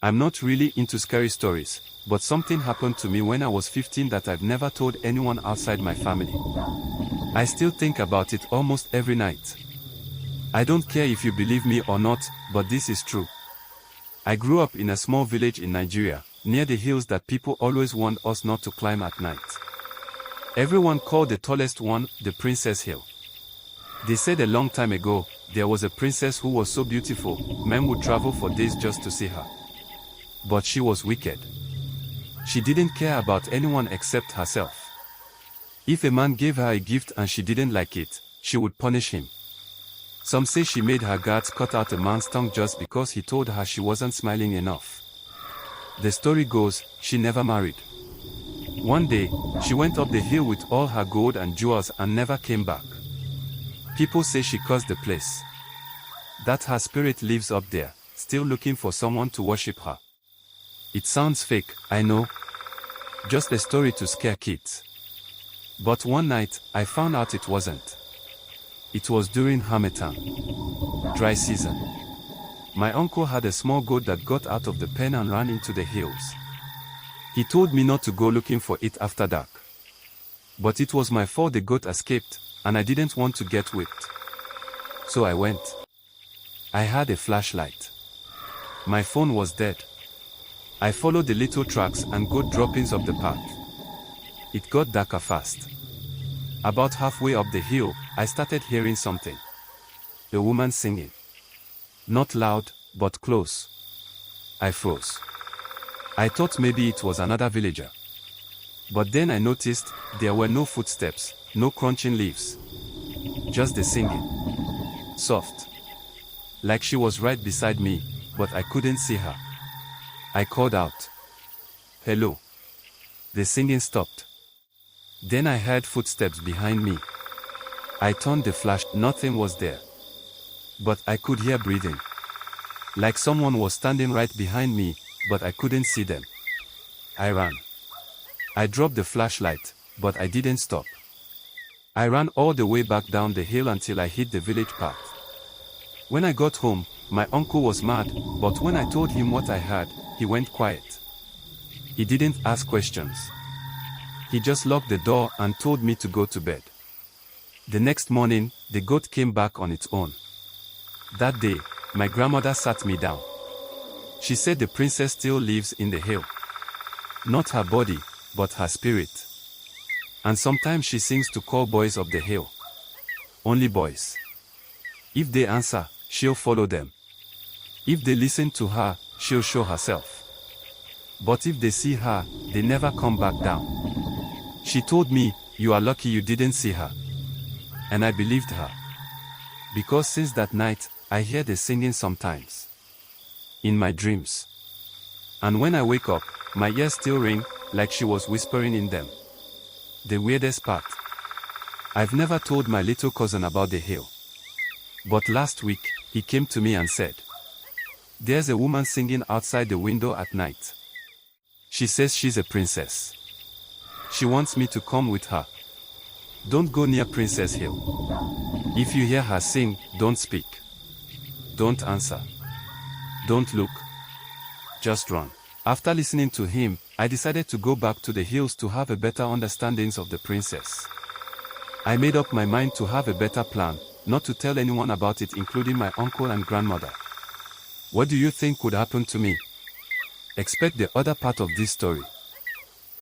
I'm not really into scary stories, but something happened to me when I was 15 that I've never told anyone outside my family. I still think about it almost every night. I don't care if you believe me or not, but this is true. I grew up in a small village in Nigeria, near the hills that people always warned us not to climb at night. Everyone called the tallest one the Princess Hill. They said a long time ago, there was a princess who was so beautiful, men would travel for days just to see her. But she was wicked. She didn't care about anyone except herself. If a man gave her a gift and she didn't like it, she would punish him. Some say she made her guards cut out a man's tongue just because he told her she wasn't smiling enough. The story goes, she never married. One day, she went up the hill with all her gold and jewels and never came back. People say she cursed the place. That her spirit lives up there, still looking for someone to worship her. It sounds fake, I know. Just a story to scare kids. But one night, I found out it wasn't. It was during Harmattan, dry season. My uncle had a small goat that got out of the pen and ran into the hills. He told me not to go looking for it after dark. But it was my fault the goat escaped, and I didn't want to get whipped. So I went. I had a flashlight. My phone was dead. I followed the little tracks and goat droppings of the path. It got darker fast. About halfway up the hill, I started hearing something. A woman singing. Not loud, but close. I froze. I thought maybe it was another villager. But then I noticed there were no footsteps, no crunching leaves. Just the singing. Soft. Like she was right beside me, but I couldn't see her. I called out. Hello. The singing stopped. Then I heard footsteps behind me. I turned the flash, nothing was there. But I could hear breathing. Like someone was standing right behind me, but I couldn't see them. I ran. I dropped the flashlight, but I didn't stop. I ran all the way back down the hill until I hit the village path. When I got home, my uncle was mad, but when I told him what I heard, he went quiet. He didn't ask questions. He just locked the door and told me to go to bed. The next morning, the goat came back on its own. That day, my grandmother sat me down. She said the princess still lives in the hill. Not her body, but her spirit. And sometimes she sings to call boys up the hill. Only boys. If they answer, she'll follow them. If they listen to her, she'll show herself. But if they see her, they never come back down. She told me, you are lucky you didn't see her. And I believed her. Because since that night, I hear the singing sometimes. In my dreams. And when I wake up, my ears still ring, like she was whispering in them. The weirdest part. I've never told my little cousin about the hill. But last week, he came to me and said, there's a woman singing outside the window at night. She says she's a princess. She wants me to come with her. Don't go near Princess Hill. If you hear her sing, don't speak. Don't answer. Don't look. Just run. After listening to him, I decided to go back to the hills to have a better understanding of the princess. I made up my mind to have a better plan, not to tell anyone about it, including my uncle and grandmother. What do you think would happen to me? Expect the other part of this story.